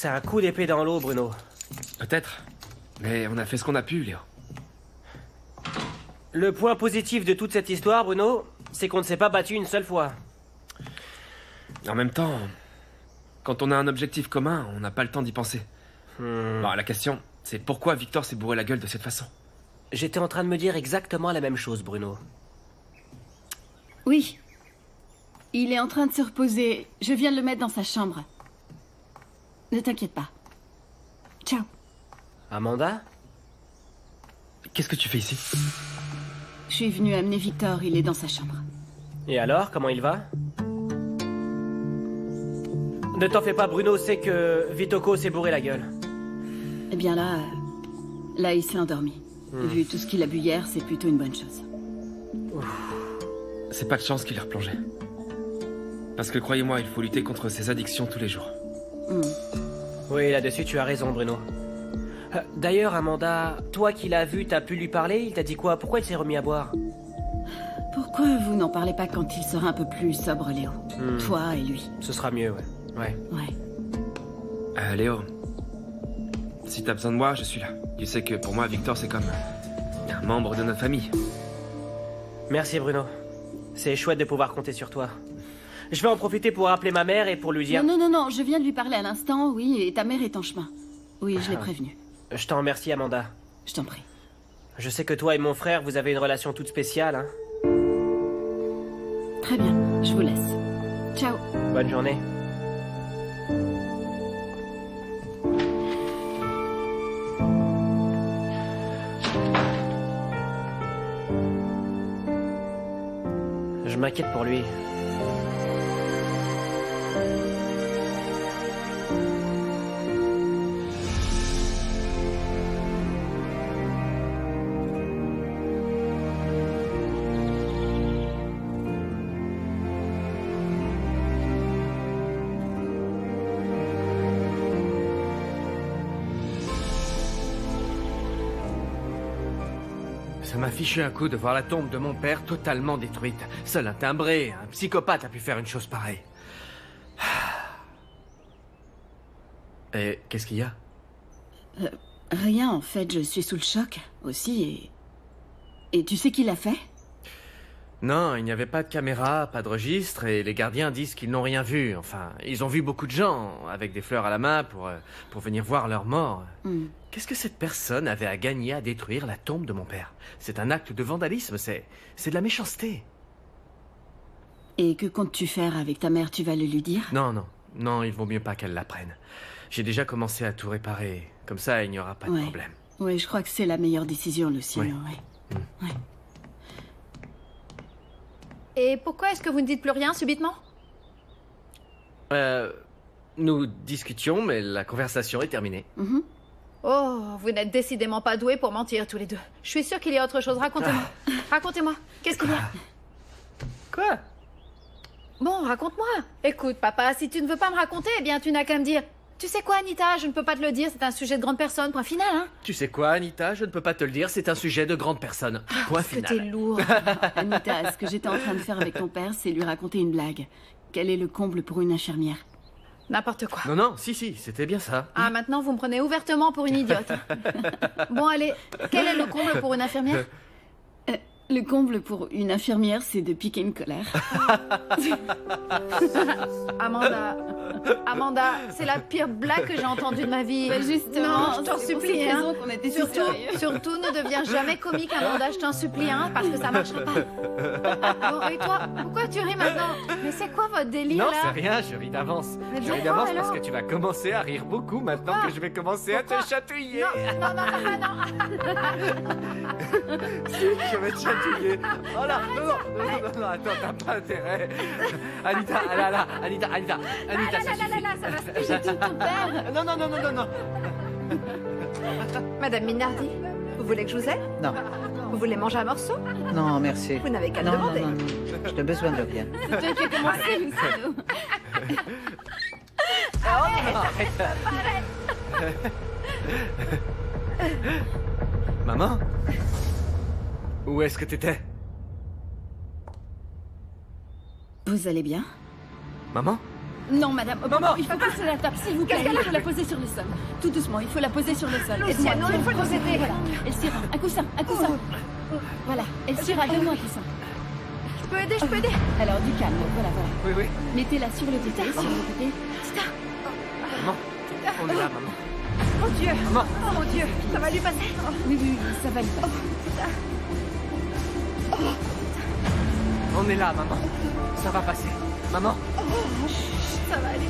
C'est un coup d'épée dans l'eau, Bruno. Peut-être. Mais on a fait ce qu'on a pu, Léo. Le point positif de toute cette histoire, Bruno, c'est qu'on ne s'est pas battu une seule fois. En même temps, quand on a un objectif commun, on n'a pas le temps d'y penser. Bon, la question, c'est pourquoi Victor s'est bourré la gueule de cette façon? J'étais en train de me dire exactement la même chose, Bruno. Oui. Il est en train de se reposer. Je viens de le mettre dans sa chambre. Ne t'inquiète pas. Ciao. Amanda? Qu'est-ce que tu fais ici? Je suis venue amener Victor, il est dans sa chambre. Et alors, comment il va? Ne t'en fais pas, Bruno sait que Vitoko s'est bourré la gueule. Eh bien là, il s'est endormi. Vu tout ce qu'il a bu hier, c'est plutôt une bonne chose. C'est pas de chance qu'il est replongé. Parce que croyez-moi, il faut lutter contre ses addictions tous les jours. Oui, là-dessus, tu as raison, Bruno. D'ailleurs, Amanda, toi qui l'as vu, t'as pu lui parler? Il t'a dit quoi? Pourquoi il s'est remis à boire? Pourquoi vous n'en parlez pas quand il sera un peu plus sobre, Léo? Toi et lui. Ce sera mieux, ouais. Ouais. Léo, si t'as besoin de moi, je suis là. Tu sais que pour moi, Victor, c'est comme un membre de notre famille. Merci, Bruno. C'est chouette de pouvoir compter sur toi. Je vais en profiter pour appeler ma mère et pour lui dire... Non, je viens de lui parler à l'instant, oui, et ta mère est en chemin. Oui, je l'ai prévenue. Je t'en remercie, Amanda. Je t'en prie. Je sais que toi et mon frère, vous avez une relation toute spéciale, hein. Très bien, je vous laisse. Ciao. Bonne journée. Je m'inquiète pour lui. Ça m'a fichu un coup de voir la tombe de mon père totalement détruite. Seul un timbré, un psychopathe a pu faire une chose pareille. Et qu'est-ce qu'il y a? Rien, en fait, je suis sous le choc aussi, et tu sais qui l'a fait? Non, il n'y avait pas de caméra, pas de registre, et les gardiens disent qu'ils n'ont rien vu. Enfin, ils ont vu beaucoup de gens, avec des fleurs à la main, pour venir voir leur mort. Qu'est-ce que cette personne avait à gagner à détruire la tombe de mon père? C'est un acte de vandalisme, c'est de la méchanceté. Et que comptes-tu faire avec ta mère? Tu vas le lui dire? Non, il vaut mieux pas qu'elle l'apprenne. J'ai déjà commencé à tout réparer, comme ça il n'y aura pas de problème. Oui, je crois que c'est la meilleure décision, Lucien. Ouais. Et pourquoi est-ce que vous ne dites plus rien subitement? Nous discutions, mais la conversation est terminée. Oh, vous n'êtes décidément pas doués pour mentir tous les deux. Je suis sûre qu'il y a autre chose. Racontez-moi. Racontez-moi. Qu'est-ce qu'il y a? Quoi? Bon, raconte-moi. Écoute, papa, si tu ne veux pas me raconter, eh bien, tu n'as qu'à me dire. Tu sais quoi, Anita? Je ne peux pas te le dire, c'est un sujet de grande personne, point final, hein? Tu sais quoi, Anita? Je ne peux pas te le dire, c'est un sujet de grande personne. Point final. C'était lourd. Anita, ce que j'étais en train de faire avec ton père, c'est lui raconter une blague. Quel est le comble pour une infirmière? N'importe quoi. Non, si, c'était bien ça. Ah, maintenant, vous me prenez ouvertement pour une idiote. Bon, allez, quel est le comble pour une infirmière? Le comble pour une infirmière, c'est de piquer une colère. Amanda, c'est la pire blague que j'ai entendue de ma vie. Bah justement, non, je t'en supplie, hein. qu'on était Surtout, ne deviens jamais comique, Amanda, je t'en supplie, hein, parce que ça marchera pas. Bon, et toi, pourquoi tu ris maintenant? Mais c'est quoi votre délire, Non, là? c'est rien, je ris d'avance. Mais Je ris pourquoi, d'avance parce alors? que tu vas commencer à rire beaucoup maintenant que je vais commencer à te chatouiller. Non. Je vais te chatouiller. Oh là, non, attends, t'as pas intérêt. Anita, Anita, ça suffit. ça va se J'ai dit ton père. Non. Madame Minardi, vous voulez que je vous aide? Non, Vous voulez manger un morceau? non, merci. Vous n'avez qu'à me Non, demander. non, je n'ai besoin de rien. C'est toi qui as commencé, Luciano. Maman? Où est-ce que t'étais? Vous allez bien? Maman? Non, madame. Maman, il faut poser la table, s'il vous plaît. Il faut la poser sur le sol. Tout doucement, il faut la poser sur le sol. Luciano, il faut nous aider. Voilà. Elcira, un coussin, un coussin. Voilà. Elcira, donne-moi un coussin. Je peux aider. Alors, du calme, voilà. Oui, oui. Mettez-la sur le côté, sur le côté. Tita. Maman, on est là, maman. Oh Dieu. Maman. Oh mon Dieu. Ça va lui passer. Oui, ça va lui passer. On est là, maman. Ça va passer. Maman. Ça va aller.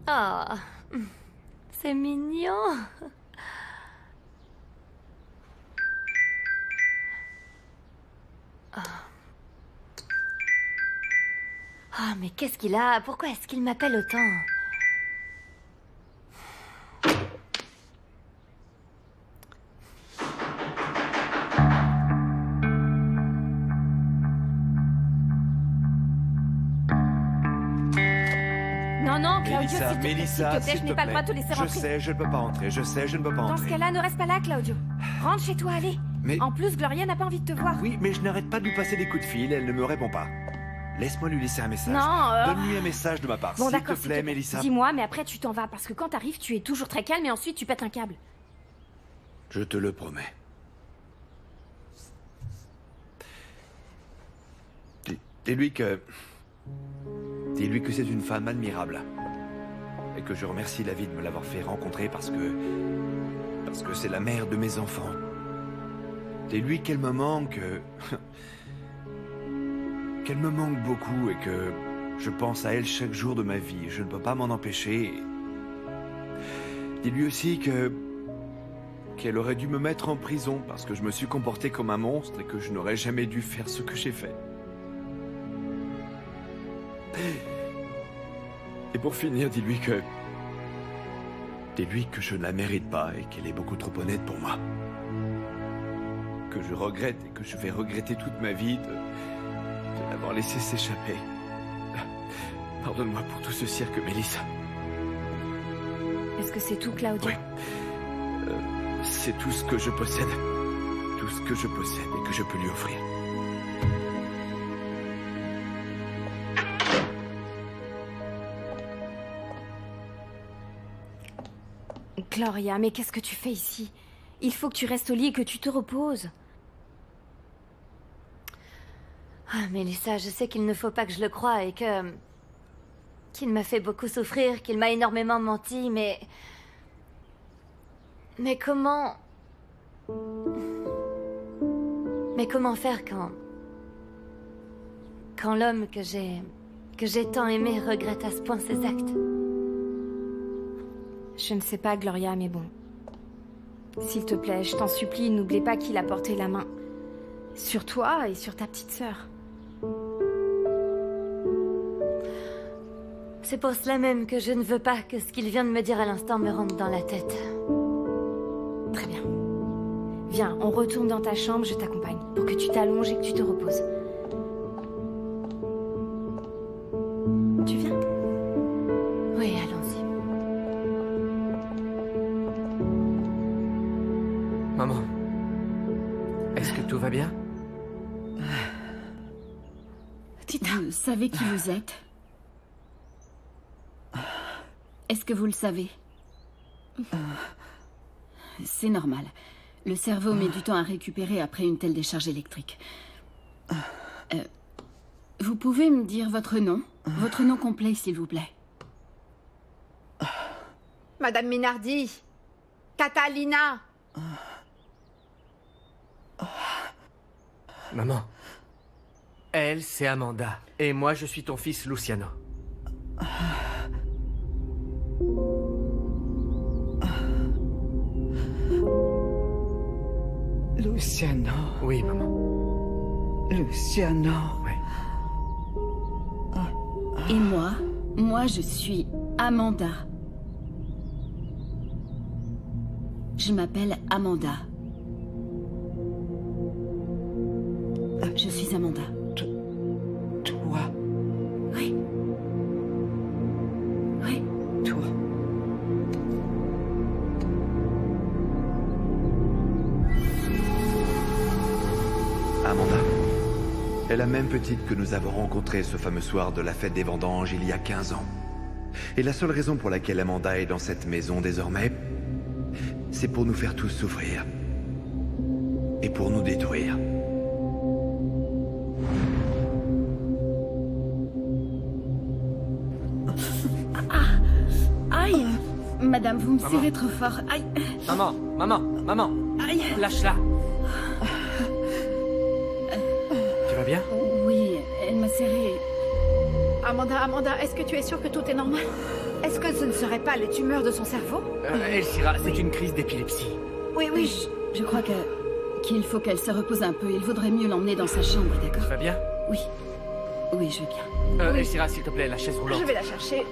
Ah, c'est mignon. Ah, mais qu'est-ce qu'il a? Pourquoi est-ce qu'il m'appelle autant? Non, Claudio, Mélissa, s'il te plaît, je n'ai pas le droit de te laisser rentrer. Je sais, je ne peux pas rentrer. Je sais, je ne peux pas Dans rentrer. ce cas-là, ne reste pas là, Claudio. Rentre chez toi, allez. Mais... En plus, Gloria n'a pas envie de te voir. Oui, mais je n'arrête pas de lui passer des coups de fil, elle ne me répond pas. Laisse-moi lui laisser un message. Non, Donne-lui un message de ma part, Bon, s'il te d'accord, plaît, Mélissa. Dis-moi, mais après tu t'en vas, parce que quand t'arrives, tu es toujours très calme et ensuite tu pètes un câble. Je te le promets. Dis-lui que c'est une femme admirable. Et que je remercie la vie de me l'avoir fait rencontrer parce que c'est la mère de mes enfants. Dis-lui qu'elle me manque... qu'elle me manque beaucoup et que je pense à elle chaque jour de ma vie. Je ne peux pas m'en empêcher. Dis-lui aussi qu'elle aurait dû me mettre en prison parce que je me suis comporté comme un monstre et que je n'aurais jamais dû faire ce que j'ai fait. Et pour finir, dis-lui que je ne la mérite pas et qu'elle est beaucoup trop honnête pour moi. Que je regrette et que je vais regretter toute ma vie de l'avoir laissé s'échapper. Pardonne-moi pour tout ce cirque, Mélissa. Est-ce que c'est tout, Claudio? Oui. C'est tout ce que je possède. Tout ce que je possède et que je peux lui offrir. Gloria, mais qu'est-ce que tu fais ici? Il faut que tu restes au lit et que tu te reposes. Ah, Mélissa, je sais qu'il ne faut pas que je le croie et qu'il m'a fait beaucoup souffrir, qu'il m'a énormément menti, mais comment... Mais comment faire quand l'homme que j'ai tant aimé regrette à ce point ses actes? Je ne sais pas, Gloria, mais bon. S'il te plaît, je t'en supplie, n'oublie pas qu'il a porté la main sur toi et sur ta petite sœur. C'est pour cela même que je ne veux pas que ce qu'il vient de me dire à l'instant me rentre dans la tête. Très bien. Viens, on retourne dans ta chambre, je t'accompagne, pour que tu t'allonges et que tu te reposes. Tu viens? Oui, allons-y. Maman, est-ce que tout va bien? Vous savez qui vous êtes? Est-ce que vous le savez? C'est normal. Le cerveau met du temps à récupérer après une telle décharge électrique. Vous pouvez me dire votre nom? Votre nom complet, s'il vous plaît. Madame Minardi. Catalina. Maman, elle, c'est Amanda. Et moi, je suis ton fils, Luciano. Luciano. Oui, maman. Luciano. Oui. Et moi, je suis Amanda. Je m'appelle Amanda. Je suis Amanda. Toi. Oui. Oui. Toi. Amanda. est la même petite que nous avons rencontrée ce fameux soir de la fête des vendanges il y a 15 ans. Et la seule raison pour laquelle Amanda est dans cette maison désormais, c'est pour nous faire tous souffrir. Et pour nous détruire. Aïe! Madame, vous me serrez trop fort. Aïe! Maman! Aïe! Lâche-la! Tu vas bien? Oui, elle m'a serré. Amanda, est-ce que tu es sûre que tout est normal? Est-ce que ce ne serait pas les tumeurs de son cerveau? Elshira, c'est une crise d'épilepsie. Oui. Je crois qu'il faut qu'elle se repose un peu. Il vaudrait mieux l'emmener dans sa chambre, Tu d'accord? vas bien? Oui. Oui, je veux bien. Elshira, s'il te plaît, la chaise roulante. Je vais la chercher.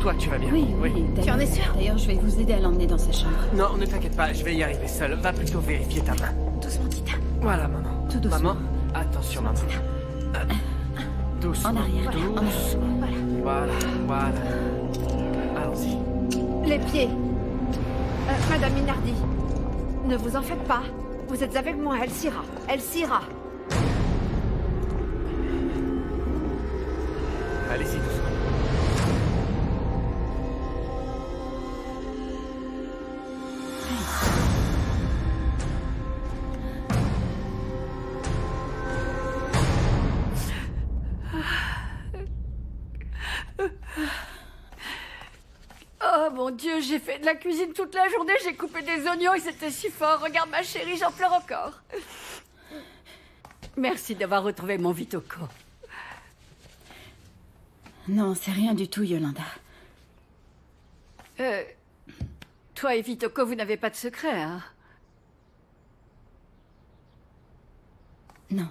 Toi, tu vas bien? Oui. Tu en es sûre? D'ailleurs, je vais vous aider à l'emmener dans sa chambre. Non, ne t'inquiète pas, je vais y arriver seul. Va plutôt vérifier ta main. Doucement, Tita. Voilà, maman. Tout doucement. Maman, attention, maman. Doucement. En arrière. Voilà. Allons-y. Les pieds. Madame Minardi, ne vous en faites pas. Vous êtes avec moi, Elle s'ira. Allez-y, doucement. Oh mon Dieu, j'ai fait de la cuisine toute la journée, j'ai coupé des oignons et c'était si fort. Regarde ma chérie, j'en pleure encore. Merci d'avoir retrouvé mon Vitoko. Non, c'est rien du tout, Yolanda. Toi et Vitoko, vous n'avez pas de secret, hein? Non.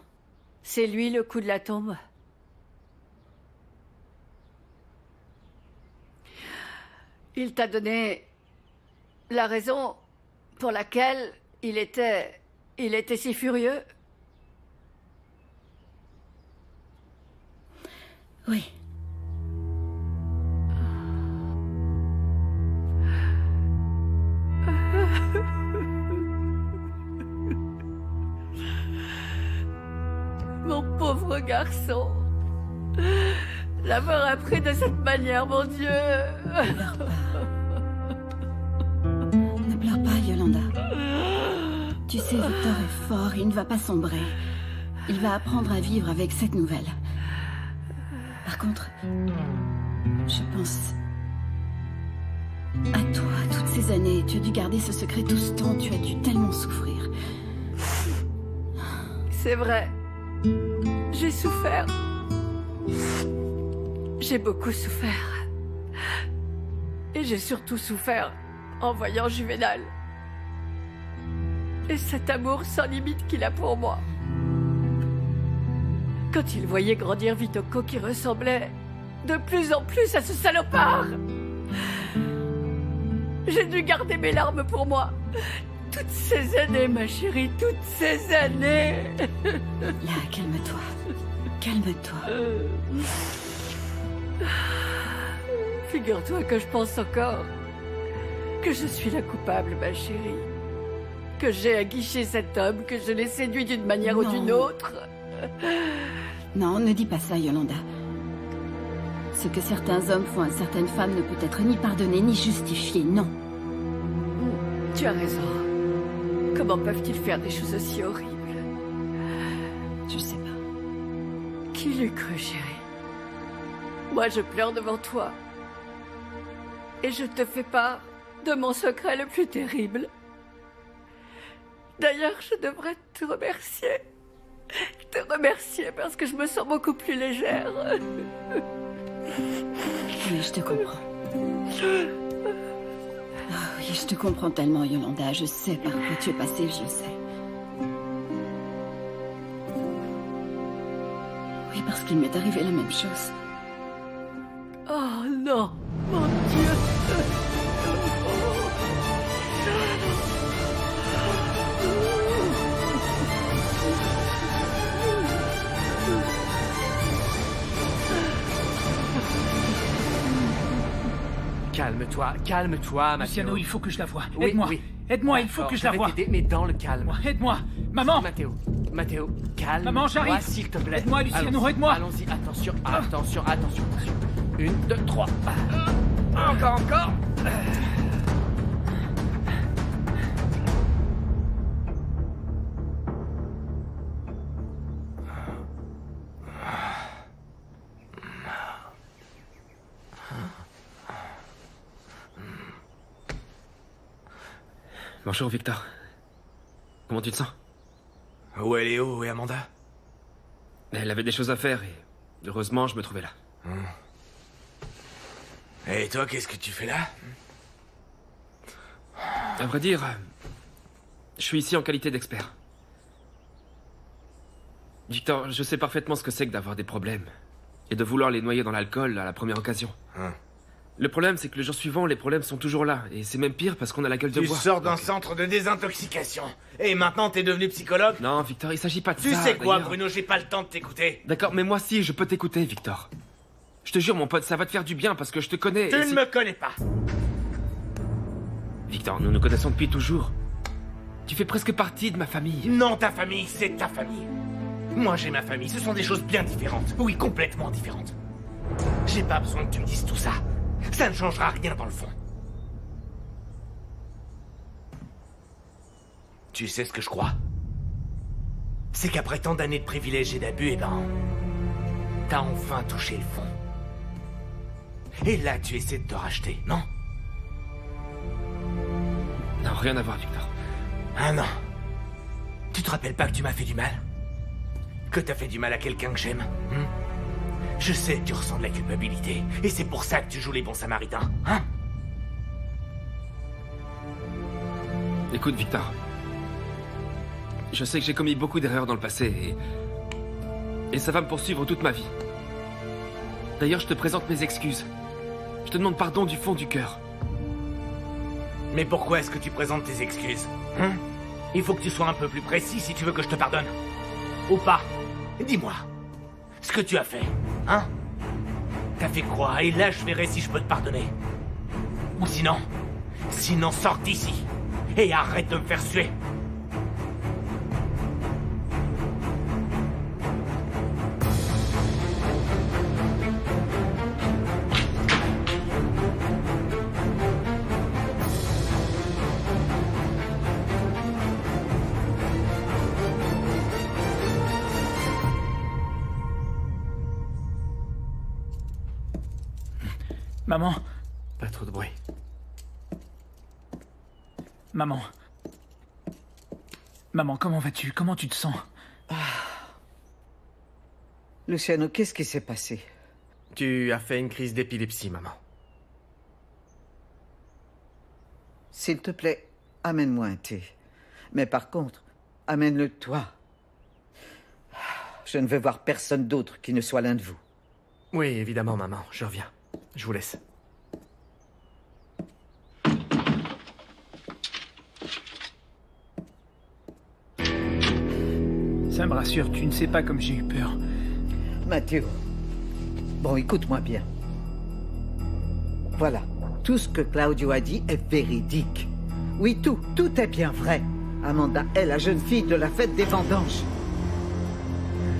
C'est lui le coup de la tombe? Il t'a donné la raison pour laquelle il était si furieux? Oui. Mon pauvre garçon. L'avoir appris de cette manière, mon Dieu. Ne pleure pas, Yolanda. Tu sais, Victor est fort, il ne va pas sombrer. Il va apprendre à vivre avec cette nouvelle. Par contre, je pense à toi, toutes ces années. Tu as dû garder ce secret tout ce temps, tu as dû tellement souffrir. C'est vrai. J'ai souffert. J'ai beaucoup souffert. Et j'ai surtout souffert en voyant Juvénal. Et cet amour sans limite qu'il a pour moi. Quand il voyait grandir Vitoko qui ressemblait de plus en plus à ce salopard. J'ai dû garder mes larmes pour moi. Toutes ces années, ma chérie, toutes ces années. Là, calme-toi. Calme-toi. Figure-toi que je pense encore que je suis la coupable, ma chérie. Que j'ai aguiché cet homme, que je l'ai séduit d'une manière ou d'une autre. Non, ne dis pas ça, Yolanda. Ce que certains hommes font à certaines femmes ne peut être ni pardonné ni justifié, non. Tu as raison. Comment peuvent-ils faire des choses aussi horribles? Je sais pas. Qui l'eût cru, chérie? Moi, je pleure devant toi. Et je te fais part de mon secret le plus terrible. D'ailleurs, je devrais te remercier. Te remercier parce que je me sens beaucoup plus légère. Oui, je te comprends. Ah oui, je te comprends tellement, Yolanda. Je sais par quoi tu es passée, je sais. Oui, parce qu'il m'est arrivé la même chose. Oh non, mon Dieu. Calme-toi, calme-toi, Matteo. Luciano, il faut que je la voie. Oui, Aide-moi. oui. Aide-moi, il faut D'accord, que je la vais voie. t'aider, mais dans le calme. Aide-moi. Maman. Matteo, calme. Maman, j'arrive. S'il te plaît. Aide-moi, Luciano, Allons-y, aide-moi. Allons-y, attention. 1, 2, 3. Encore. Bonjour, Victor. Comment tu te sens? Où est Léo? Où est Amanda? Elle avait des choses à faire et heureusement, je me trouvais là. Et toi, qu'est-ce que tu fais là? À vrai dire, je suis ici en qualité d'expert. Victor, je sais parfaitement ce que c'est que d'avoir des problèmes et de vouloir les noyer dans l'alcool à la première occasion. Le problème, c'est que le jour suivant, les problèmes sont toujours là. Et c'est même pire parce qu'on a la gueule de bois. Tu sors d'un centre de désintoxication. Et maintenant, t'es devenu psychologue? Non, Victor, il s'agit pas de ça. Tu sais quoi, d'ailleurs. Bruno, j'ai pas le temps de t'écouter. D'accord, mais moi si, je peux t'écouter, Victor. Je te jure, mon pote, ça va te faire du bien parce que je te connais. Tu ne me connais pas. Victor, nous nous connaissons depuis toujours. Tu fais presque partie de ma famille. Non, ta famille, c'est ta famille. Moi, j'ai ma famille. Ce sont des choses bien différentes. Oui, complètement différentes. J'ai pas besoin que tu me dises tout ça. Ça ne changera rien dans le fond. Tu sais ce que je crois? C'est qu'après tant d'années de privilèges et d'abus, eh ben... t'as enfin touché le fond. Et là, tu essaies de te racheter, non? Non, rien à voir, Victor. Ah non. Tu te rappelles pas que tu m'as fait du mal? Que t'as fait du mal à quelqu'un que j'aime? Je sais que tu ressens de la culpabilité. Et c'est pour ça que tu joues les bons samaritains, hein? Écoute, Victor. Je sais que j'ai commis beaucoup d'erreurs dans le passé et ça va me poursuivre toute ma vie. D'ailleurs, je te présente mes excuses. Je te demande pardon du fond du cœur. Mais pourquoi est-ce que tu présentes tes excuses? Il faut que tu sois un peu plus précis si tu veux que je te pardonne. Ou pas? Dis-moi. Ce que tu as fait, hein? T'as fait quoi? Et là, je verrai si je peux te pardonner. Ou sinon... Sinon, sors d'ici. Et arrête de me faire suer. Maman. Pas trop de bruit. Maman. Maman, comment vas-tu? Comment tu te sens? Luciano, qu'est-ce qui s'est passé? Tu as fait une crise d'épilepsie, maman. S'il te plaît, amène-moi un thé. Mais par contre, amène-le toi. Je ne veux voir personne d'autre qui ne soit l'un de vous. Oui, évidemment, maman. Je reviens. Je vous laisse. Ça me rassure, tu ne sais pas comme j'ai eu peur. Matteo, bon, écoute-moi bien. Voilà, tout ce que Claudio a dit est véridique. Oui, tout est bien vrai. Amanda est la jeune fille de la fête des vendanges.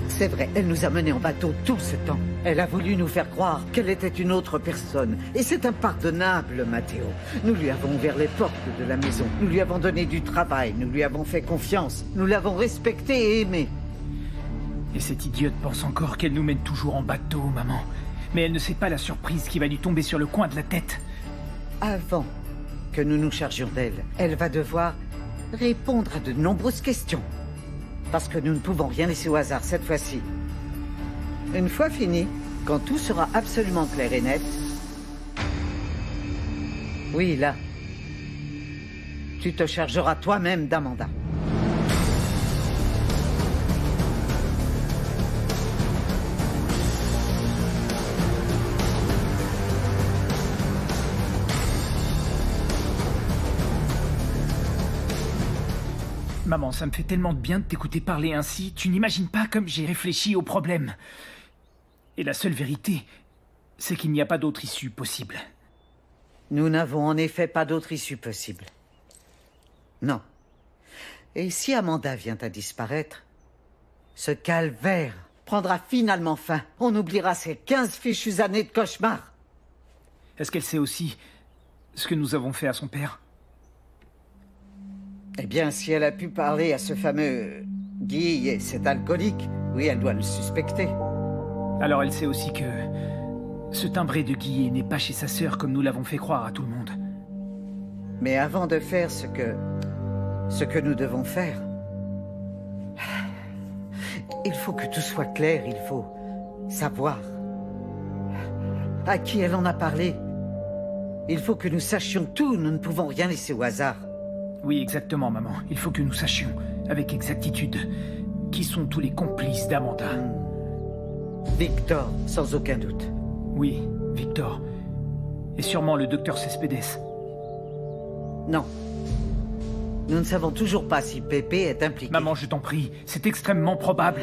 C'est vrai, elle nous a menés en bateau tout ce temps. Elle a voulu nous faire croire qu'elle était une autre personne. Et c'est impardonnable, Matteo. Nous lui avons ouvert les portes de la maison. Nous lui avons donné du travail. Nous lui avons fait confiance. Nous l'avons respectée et aimée. Et cette idiote pense encore qu'elle nous mène toujours en bateau, maman. Mais elle ne sait pas la surprise qui va lui tomber sur le coin de la tête. Avant que nous nous chargions d'elle, elle va devoir répondre à de nombreuses questions. Parce que nous ne pouvons rien laisser au hasard cette fois-ci. Une fois fini, quand tout sera absolument clair et net... Oui, là. Tu te chargeras toi-même d'Amanda. Maman, ça me fait tellement de bien de t'écouter parler ainsi. Tu n'imagines pas comme j'ai réfléchi au problème. Et la seule vérité, c'est qu'il n'y a pas d'autre issue possible. Nous n'avons en effet pas d'autre issue possible. Non. Et si Amanda vient à disparaître, ce calvaire prendra finalement fin. On oubliera ces 15 fichues années de cauchemar. Est-ce qu'elle sait aussi ce que nous avons fait à son père? Eh bien, si elle a pu parler à ce fameux Guy et cet alcoolique, oui, elle doit le suspecter. Alors elle sait aussi que ce timbré de Guillet n'est pas chez sa sœur comme nous l'avons fait croire à tout le monde. Mais avant de faire ce que nous devons faire, il faut que tout soit clair, il faut savoir à qui elle en a parlé. Il faut que nous sachions tout, nous ne pouvons rien laisser au hasard. Oui, exactement, maman. Il faut que nous sachions, avec exactitude, qui sont tous les complices d'Amanda. Victor, sans aucun doute. Oui, Victor. Et sûrement le docteur Cespedes. Non. Nous ne savons toujours pas si Pépé est impliqué. Maman, je t'en prie, c'est extrêmement probable.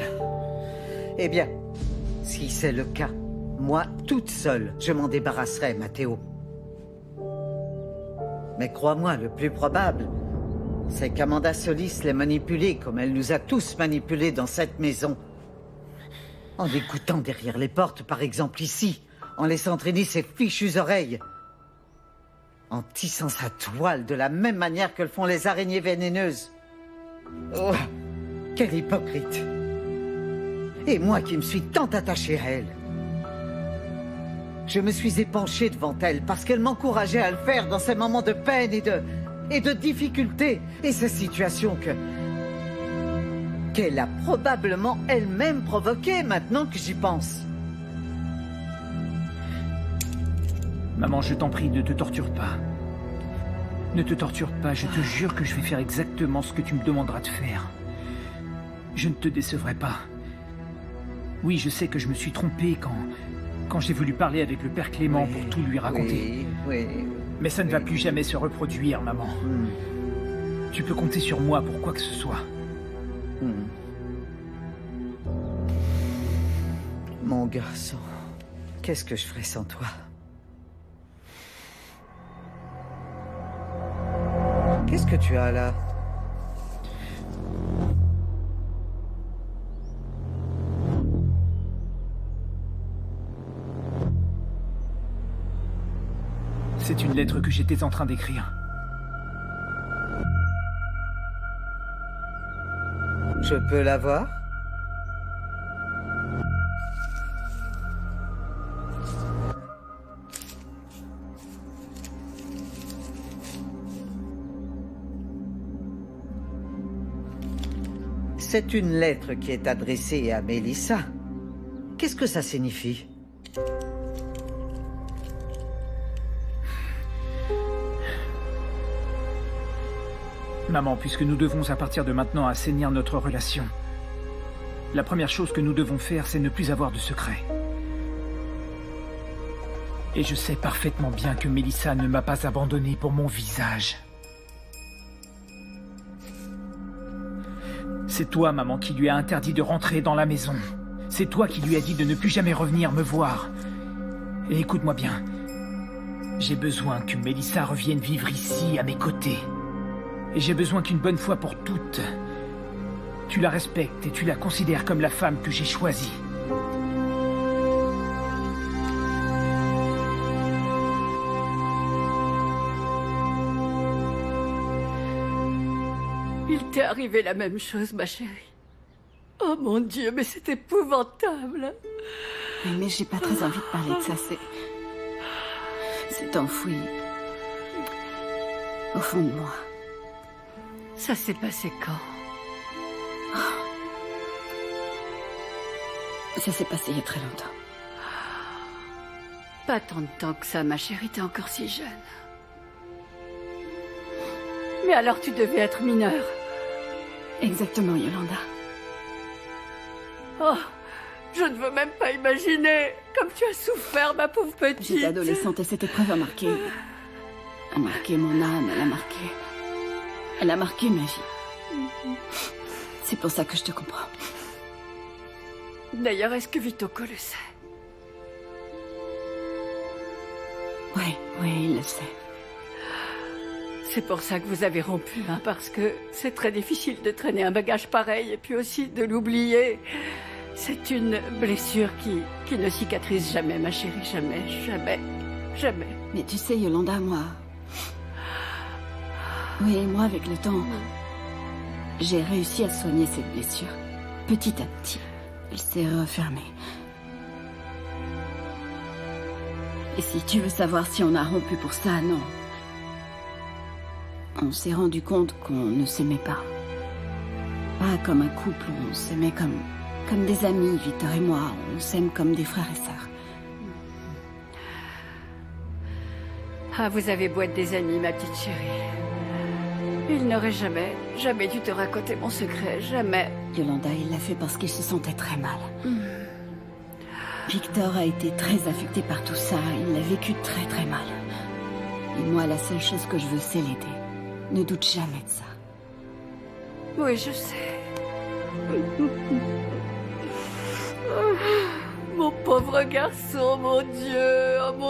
Eh bien, si c'est le cas, moi, toute seule, je m'en débarrasserai, Matteo. Mais crois-moi, le plus probable, c'est qu'Amanda Solis l'ait manipulée comme elle nous a tous manipulés dans cette maison. En écoutant derrière les portes, par exemple ici, en laissant traîner ses fichues oreilles, en tissant sa toile de la même manière que le font les araignées vénéneuses. Oh, quel hypocrite! Et moi qui me suis tant attaché à elle. Je me suis épanché devant elle parce qu'elle m'encourageait à le faire dans ces moments de peine et de difficulté et ces situations qu'elle a probablement elle-même provoquées maintenant que j'y pense. Maman, je t'en prie, ne te torture pas. Ne te torture pas, je te jure que je vais faire exactement ce que tu me demanderas de faire. Je ne te décevrai pas. Oui, je sais que je me suis trompé quand j'ai voulu parler avec le père Clément pour tout lui raconter. Oui. Mais ça ne va plus jamais se reproduire, maman. Tu peux compter sur moi pour quoi que ce soit. Mon garçon, qu'est-ce que je ferais sans toi? Qu'est-ce que tu as là? C'est une lettre que j'étais en train d'écrire. Je peux la voir? C'est une lettre qui est adressée à Mélissa. Qu'est-ce que ça signifie? Maman, puisque nous devons à partir de maintenant assainir notre relation, la première chose que nous devons faire, c'est ne plus avoir de secret. Et je sais parfaitement bien que Mélissa ne m'a pas abandonné pour mon visage. C'est toi, maman, qui lui a interdit de rentrer dans la maison. C'est toi qui lui as dit de ne plus jamais revenir me voir. Et écoute-moi bien. J'ai besoin que Mélissa revienne vivre ici, à mes côtés. Et j'ai besoin qu'une bonne fois pour toutes, tu la respectes et tu la considères comme la femme que j'ai choisie. Il t'est arrivé la même chose, ma chérie. Oh mon Dieu, mais c'est épouvantable. Mais j'ai pas très envie de parler de ça, c'est enfoui au fond de moi. Ça s'est passé quand? Ça s'est passé il y a très longtemps. Pas tant de temps que ça, ma chérie, t'es encore si jeune. Mais alors tu devais être mineure. Exactement, Yolanda. Oh, je ne veux même pas imaginer comme tu as souffert, ma pauvre petite. J'étais adolescente et cette épreuve a marqué mon âme, elle a marqué ma vie. C'est pour ça que je te comprends. D'ailleurs, est-ce que Vitoko le sait? Oui. oui, il le sait. C'est pour ça que vous avez rompu, hein, parce que c'est très difficile de traîner un bagage pareil et puis aussi de l'oublier. C'est une blessure qui ne cicatrise jamais, ma chérie, jamais, jamais, jamais. Mais tu sais, Yolanda, moi... Oui, moi, avec le temps, j'ai réussi à soigner cette blessure. Petit à petit, elle s'est refermée. Et si tu veux savoir si on a rompu pour ça, non. On s'est rendu compte qu'on ne s'aimait pas. Pas comme un couple, on s'aimait comme des amis, Victor et moi. On s'aime comme des frères et sœurs. Ah, vous avez beau être des amis, ma petite chérie. Il n'aurait jamais dû te raconter mon secret, jamais. Yolanda, il l'a fait parce qu'il se sentait très mal. Victor a été très affecté par tout ça. Il l'a vécu très très mal. Et moi, la seule chose que je veux, c'est l'aider. Ne doute jamais de ça. Oui, je sais. Mon pauvre garçon, mon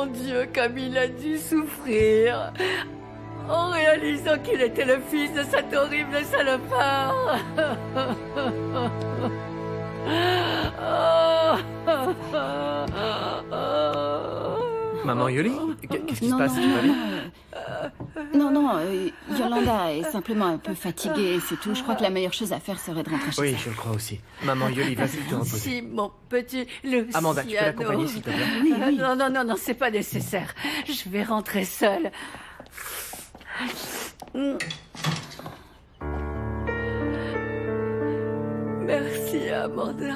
Dieu, comme il a dû souffrir. En réalisant qu'il était le fils de cet horrible salopard. Maman Yoli, qu'est-ce qui se passe? Tu vas bien? Non, Yolanda est simplement un peu fatiguée, c'est tout. Je crois que la meilleure chose à faire serait de rentrer chez elle. Oui, je le crois aussi. Maman Yoli, vas-y te reposer. Si, mon petit Luciano. Amanda, tu peux l'accompagner, s'il te plaît? Oui. Non, c'est pas nécessaire. Je vais rentrer seule. Merci, Amanda.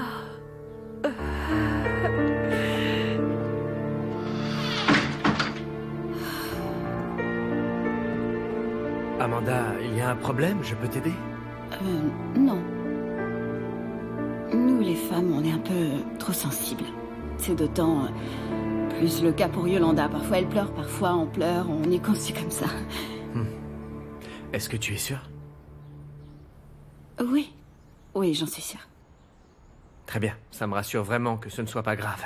Amanda, il y a un problème? Je peux t'aider? Non. Nous, les femmes, on est un peu trop sensibles. C'est d'autant plus le cas pour Yolanda. Parfois, elle pleure, parfois, on pleure. On est conçus comme ça. Est-ce que tu es sûre? Oui, j'en suis sûre. Très bien, ça me rassure vraiment que ce ne soit pas grave.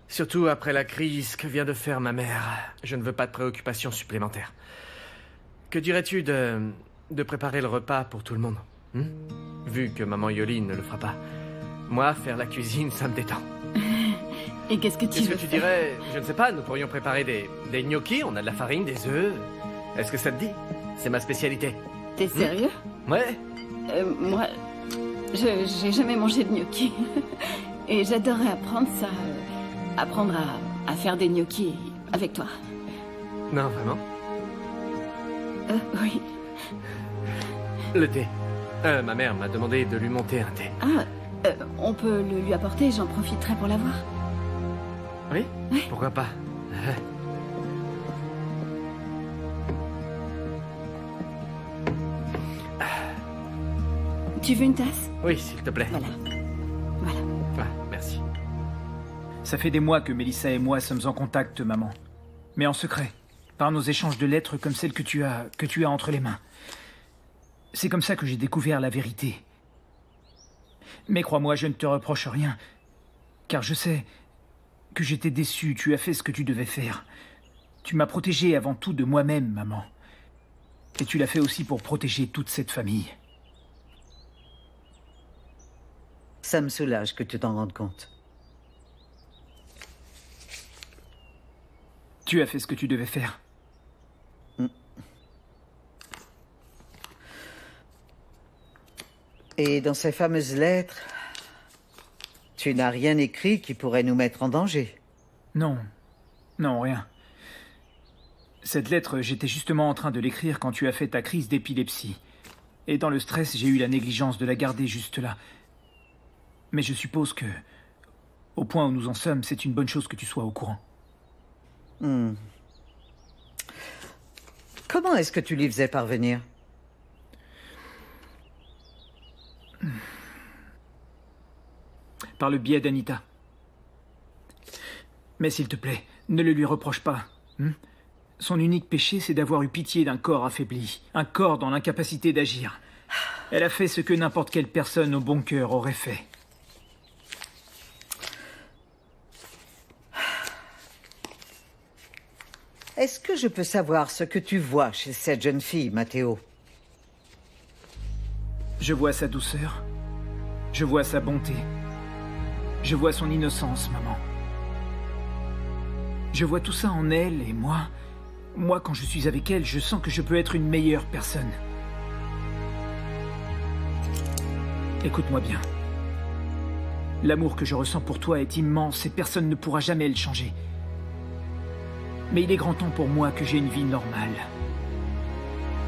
Surtout après la crise que vient de faire ma mère. Je ne veux pas de préoccupations supplémentaires. Que dirais-tu de préparer le repas pour tout le monde? Vu que maman Yoli ne le fera pas. Moi, faire la cuisine, ça me détend. Et qu'est-ce que tu veux faire? dirais? Je ne sais pas, nous pourrions préparer des gnocchis, on a de la farine, des œufs. Est-ce que ça te dit? C'est ma spécialité. T'es sérieux? Ouais. Moi, j'ai jamais mangé de gnocchi. Et j'adorerais apprendre ça. Apprendre à faire des gnocchis avec toi. Non, vraiment? Oui. Le thé. Ma mère m'a demandé de lui monter un thé. On peut le lui apporter, j'en profiterai pour l'avoir. Oui? Pourquoi pas? Tu veux une tasse? Oui, s'il te plaît. Voilà. Merci. Ça fait des mois que Mélissa et moi sommes en contact, maman. Mais en secret. Par nos échanges de lettres comme celles que tu as entre les mains. C'est comme ça que j'ai découvert la vérité. Mais crois-moi, je ne te reproche rien. Car je sais que j'étais déçu. Tu as fait ce que tu devais faire. Tu m'as protégé avant tout de moi-même, maman. Et tu l'as fait aussi pour protéger toute cette famille. Ça me soulage que tu t'en rendes compte. Tu as fait ce que tu devais faire. Et dans ces fameuses lettres, tu n'as rien écrit qui pourrait nous mettre en danger? Non. Non, rien. Cette lettre, j'étais justement en train de l'écrire quand tu as fait ta crise d'épilepsie. Et dans le stress, j'ai eu la négligence de la garder juste là. Mais je suppose que, au point où nous en sommes, c'est une bonne chose que tu sois au courant. Comment est-ce que tu lui faisais parvenir? Par le biais d'Anita. Mais s'il te plaît, ne le lui reproche pas. Son unique péché, c'est d'avoir eu pitié d'un corps affaibli. Un corps dans l'incapacité d'agir. Elle a fait ce que n'importe quelle personne au bon cœur aurait fait. Est-ce que je peux savoir ce que tu vois chez cette jeune fille, Matteo? Je vois sa douceur. Je vois sa bonté. Je vois son innocence, maman. Je vois tout ça en elle et moi, quand je suis avec elle, je sens que je peux être une meilleure personne. Écoute-moi bien. L'amour que je ressens pour toi est immense et personne ne pourra jamais le changer. Mais il est grand temps pour moi que j'ai une vie normale.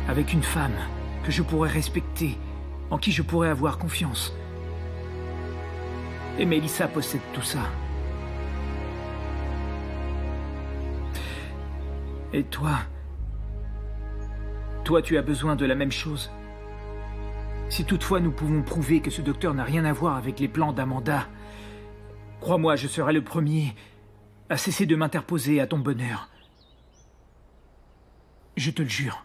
Avec une femme que je pourrais respecter, en qui je pourrais avoir confiance. Et Mélissa possède tout ça. Et toi, tu as besoin de la même chose. Si toutefois nous pouvons prouver que ce docteur n'a rien à voir avec les plans d'Amanda, crois-moi, je serai le premier à cesser de m'interposer à ton bonheur. Je te le jure.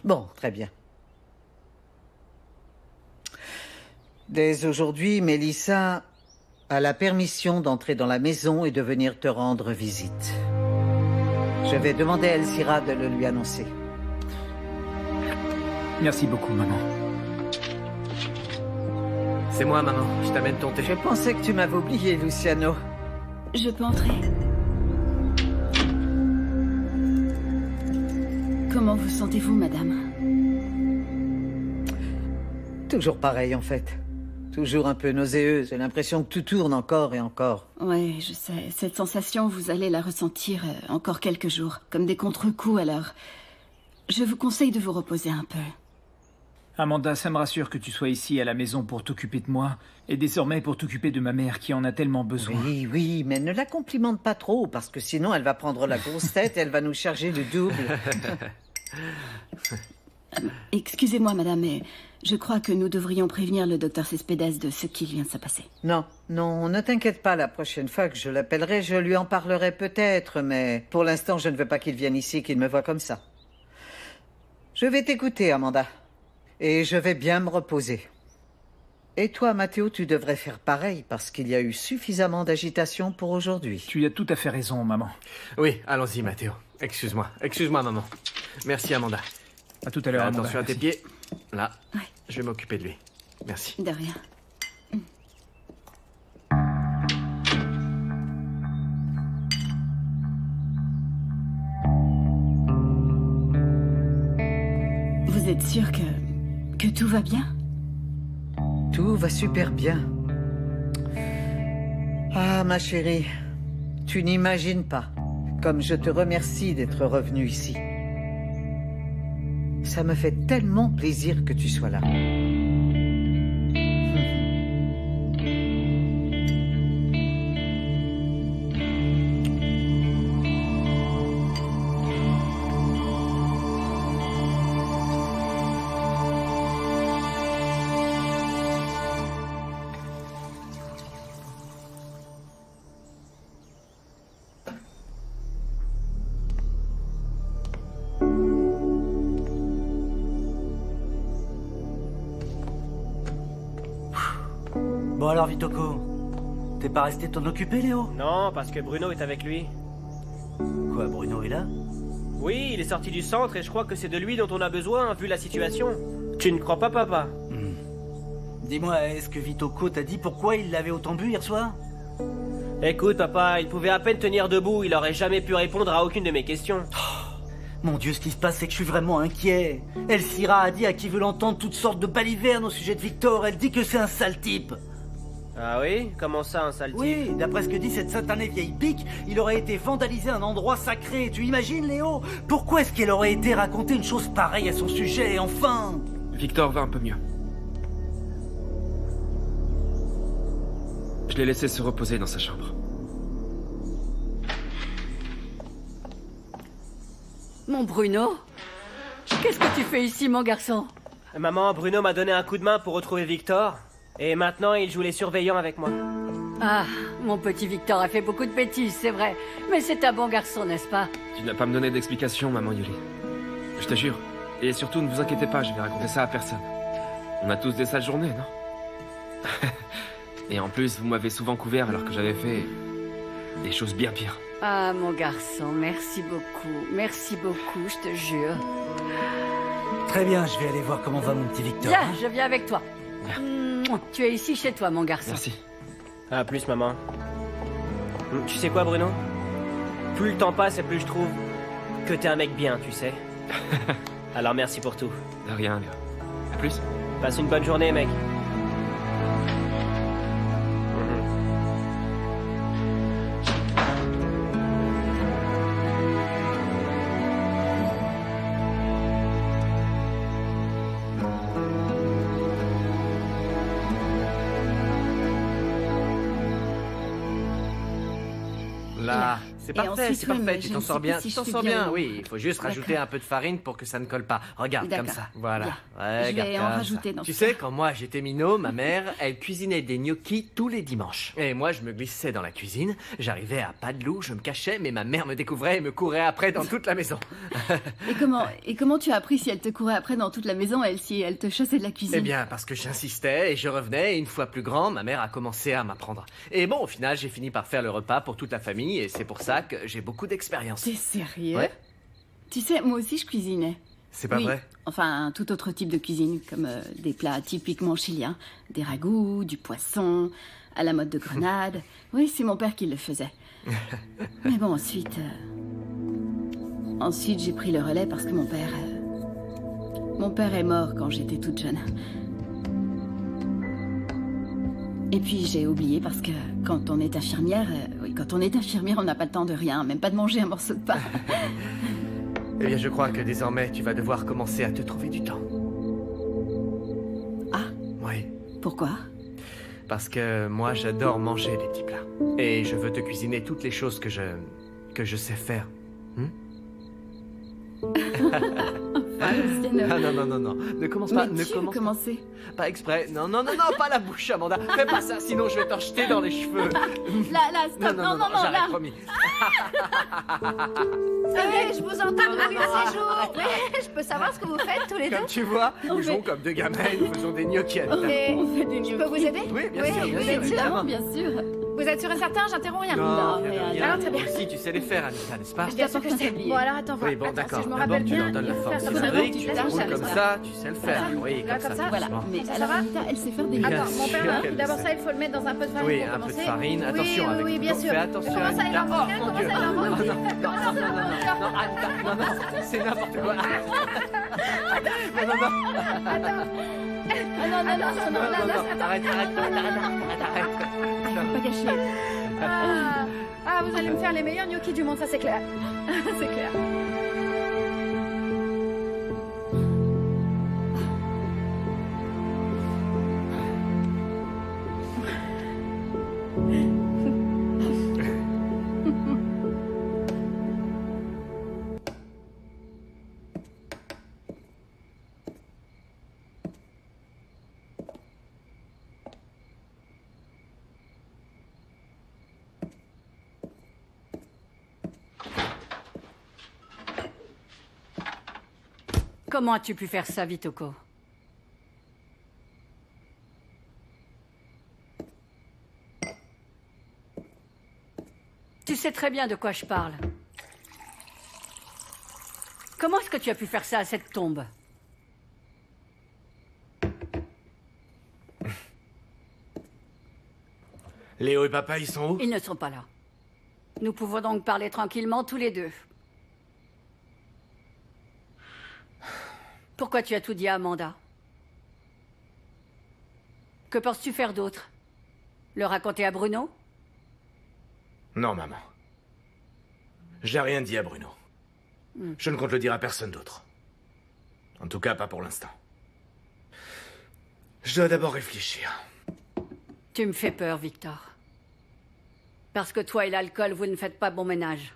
Bon, très bien. Dès aujourd'hui, Mélissa a la permission d'entrer dans la maison et de venir te rendre visite. Je vais demander à Elsira de le lui annoncer. Merci beaucoup, maman. C'est moi, maman. Je t'amène ton thé. Je pensais que tu m'avais oublié, Luciano. Je peux entrer? Comment vous sentez-vous, madame? Toujours pareil, en fait. Toujours un peu nauséeuse. J'ai l'impression que tout tourne encore et encore. Ouais, je sais. Cette sensation, vous allez la ressentir encore quelques jours, comme des contre-coups, alors. Je vous conseille de vous reposer un peu. Amanda, ça me rassure que tu sois ici à la maison pour t'occuper de moi, et désormais pour t'occuper de ma mère qui en a tellement besoin. Oui, oui, mais ne la complimente pas trop, parce que sinon elle va prendre la grosse tête et elle va nous charger le double. Excusez-moi, madame, mais je crois que nous devrions prévenir le docteur Cespedes de ce qui vient de se passer. Non, ne t'inquiète pas, la prochaine fois que je l'appellerai, je lui en parlerai peut-être, mais pour l'instant, je ne veux pas qu'il vienne ici, qu'il me voie comme ça. Je vais t'écouter, Amanda, et je vais bien me reposer. Et toi, Matteo, tu devrais faire pareil, parce qu'il y a eu suffisamment d'agitation pour aujourd'hui. Tu as tout à fait raison, maman. Oui, allons-y, Matteo. Excuse-moi, maman. Merci, Amanda. À tout à l'heure, Amanda. Attention à tes pieds. Là, ouais. Je vais m'occuper de lui. Merci. De rien. Vous êtes sûr que tout va bien? Tout va super bien. Ah, ma chérie, tu n'imagines pas comme je te remercie d'être revenue ici. Ça me fait tellement plaisir que tu sois là. Bon alors, Vitoko, t'es pas resté t'en occuper, Léo? Non, parce que Bruno est avec lui. Quoi, Bruno est là? Oui, il est sorti du centre et je crois que c'est de lui dont on a besoin, vu la situation. Tu ne crois pas, papa? Dis-moi, est-ce que Vitoko t'a dit pourquoi il l'avait autant bu hier soir? Écoute, papa, il pouvait à peine tenir debout, il aurait jamais pu répondre à aucune de mes questions. Mon Dieu, ce qui se passe, c'est que je suis vraiment inquiet. Elsira a dit à qui veut l'entendre toutes sortes de balivernes au sujet de Victor. Elle dit que c'est un sale type. Ah oui? Comment ça, un sale type? Oui, d'après ce que dit cette satanée vieille pique, il aurait été vandalisé un endroit sacré. Tu imagines, Léo? Pourquoi est-ce qu'elle aurait été raconter une chose pareille à son sujet, enfin? Victor va un peu mieux. Je l'ai laissé se reposer dans sa chambre. Mon Bruno? Qu'est-ce que tu fais ici, mon garçon? Maman, Bruno m'a donné un coup de main pour retrouver Victor. Et maintenant, il joue les surveillants avec moi. Ah, mon petit Victor a fait beaucoup de bêtises, c'est vrai. Mais c'est un bon garçon, n'est-ce pas? Tu n'as pas me donné d'explication, maman Yuli. Je te jure. Et surtout, ne vous inquiétez pas, je vais raconter ça à personne. On a tous des sales journées, non? Et en plus, vous m'avez souvent couvert alors que j'avais fait des choses bien pires. Ah, mon garçon, merci beaucoup, je te jure. Très bien, je vais aller voir comment va mon petit Victor. Viens, je viens avec toi. Tu es ici chez toi, mon garçon. Merci. À plus, maman. Tu sais quoi, Bruno? Plus le temps passe et plus je trouve que t'es un mec bien, tu sais. Alors merci pour tout. De rien, Léo. À plus. Passe une bonne journée, mec. Là, c'est Et parfait, ensuite, c'est oui, parfait, mais tu je t'en ne sors sais bien, pas si tu t'en je sors fais bien bien, ou non. oui, il faut juste rajouter D'accord. un peu de farine pour que ça ne colle pas. Regarde, comme D'accord. ça, voilà. Bien. Ouais, Je vais regarde en comme rajouter ça. dans Tu ce sais, cas. quand moi j'étais minot, ma mère, elle cuisinait des gnocchis tous les dimanches. Et moi, je me glissais dans la cuisine, j'arrivais à pas de loup, je me cachais, mais ma mère me découvrait et me courait après dans toute la maison. Et comment tu as appris si elle te courait après dans toute la maison, si elle te chassait de la cuisine? Eh bien, parce que j'insistais et je revenais, et une fois plus grand, ma mère a commencé à m'apprendre. Et bon, au final, j'ai fini par faire le repas pour toute la famille, et c'est pour ça que j'ai beaucoup d'expérience. T'es sérieux? Ouais. Tu sais, moi aussi je cuisinais. C'est pas Oui. vrai? Enfin, un tout autre type de cuisine, comme des plats typiquement chiliens. Des ragoûts, du poisson, à la mode de Grenade. Oui, c'est mon père qui le faisait. Mais bon, ensuite... Ensuite, j'ai pris le relais parce que mon père... Mon père est mort quand j'étais toute jeune. Et puis j'ai oublié parce que quand on est infirmière... oui, quand on est infirmière, on n'a pas le temps de rien, même pas de manger un morceau de pain. Eh bien, je crois que désormais, tu vas devoir commencer à te trouver du temps. Ah? Oui. Pourquoi? Parce que moi, j'adore manger des petits plats. Et je veux te cuisiner toutes les choses que je sais faire. Ah non, non, non, non. Ne commence pas, Mais ne tu veux commence pas. commencer? Pas exprès. Non, non, non, non, pas la bouche, Amanda. Fais pas ça, sinon je vais t'en jeter dans les cheveux. Là, stop, non, j'arrête, là. promis. Oui, je vous entends depuis ces jours. Oui, je peux savoir ce que vous faites tous les deux? Comme tu vois, nous jouons comme deux gamins et nous faisons des gnocchis à la table. Et On fait des je peux vous aider? Oui, bien sûr, bien vous sûr, êtes sûr? évidemment. Bien sûr. Vous êtes sûr et certain? J'interromps rien. Non, mais rien, alors, très bien. Si, tu sais les faire, Anita, n'est-ce pas? Bien sûr que je sais. tablier. Bon, alors attends, Oui, bon, attends, d'accord. si je me D'abord, rappelle tu bien, leur donnes la il faut forme faire comme ça. cylindrique, Tu tu lâches, roules ça comme laisse ça, tu sais le faire. Oui, Là, comme comme ça. ça. Voilà. Bon. Mais Ça alors, va Anita, elle sait faire des Bien Attends, mon sûr père, qu'elle d'abord le ça, il faut le mettre dans un peu de farine Oui, pour un peu de commencer. farine. Oui, Attention oui, avec oui, le bien dos. sûr. Fais attention. Comment ça, il Anita. en manque un? Oh, mon Comment Dieu. ça, il en manque un? Non, Comment ça, non, non, non, non, Anita, non, non, c'est n'importe quoi. Non, non, non. Ah non, non, non, non, non, non, Arrête. pas gâcher. Ah, vous allez me faire les meilleurs gnocchis du monde, ça c'est clair. C'est clair. Comment as-tu pu faire ça, Vitoko? Tu sais très bien de quoi je parle. Comment est-ce que tu as pu faire ça à cette tombe? Léo et papa, ils sont où? Ils ne sont pas là. Nous pouvons donc parler tranquillement tous les deux. Pourquoi tu as tout dit à Amanda? Que penses-tu faire d'autre? Le raconter à Bruno? Non, maman. J'ai rien dit à Bruno. Je ne compte le dire à personne d'autre. En tout cas, pas pour l'instant. Je dois d'abord réfléchir. Tu me fais peur, Victor. Parce que toi et l'alcool, vous ne faites pas bon ménage.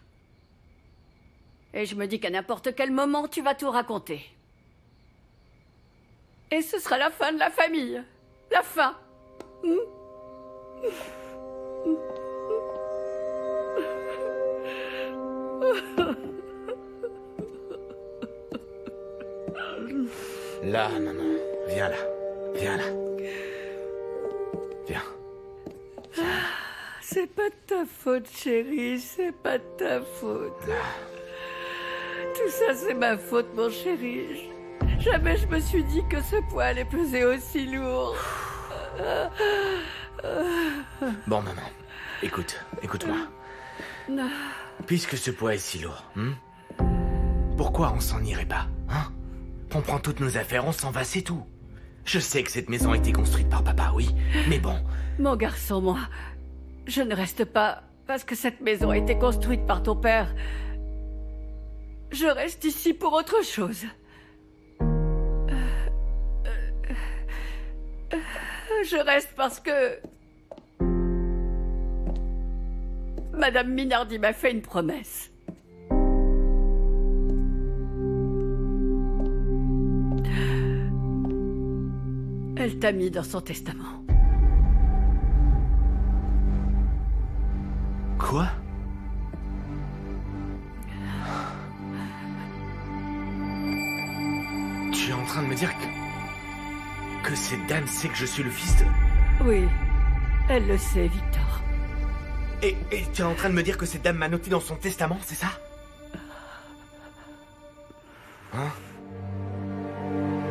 Et je me dis qu'à n'importe quel moment, tu vas tout raconter. Et ce sera la fin de la famille. La fin. Là, maman. Viens là. Viens là. Viens. C'est C'est pas de ta faute, chérie, c'est pas de ta faute. Tout ça, c'est ma faute, mon chéri. Jamais je me suis dit que ce poids allait peser aussi lourd. Bon, maman, écoute-moi. Puisque ce poids est si lourd, pourquoi on s'en irait pas, hein? On prend toutes nos affaires, on s'en va, c'est tout. Je sais que cette maison a été construite par papa, oui, mais bon... Mon garçon, moi, je ne reste pas parce que cette maison a été construite par ton père. Je reste ici pour autre chose. Je reste parce que... Madame Minardi m'a fait une promesse. Elle t'a mis dans son testament. Quoi? Tu es en train de me dire que cette dame sait que je suis le fils de... Oui, elle le sait, Victor. Et tu es en train de me dire que cette dame m'a noté dans son testament, c'est ça? Hein?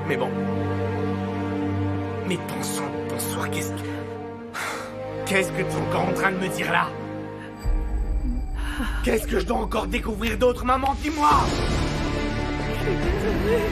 Mais bon... Mais bonsoir, qu'est-ce que tu es encore en train de me dire là? Qu'est-ce que je dois encore découvrir d'autre, maman? Dis-moi! Je suis désolée.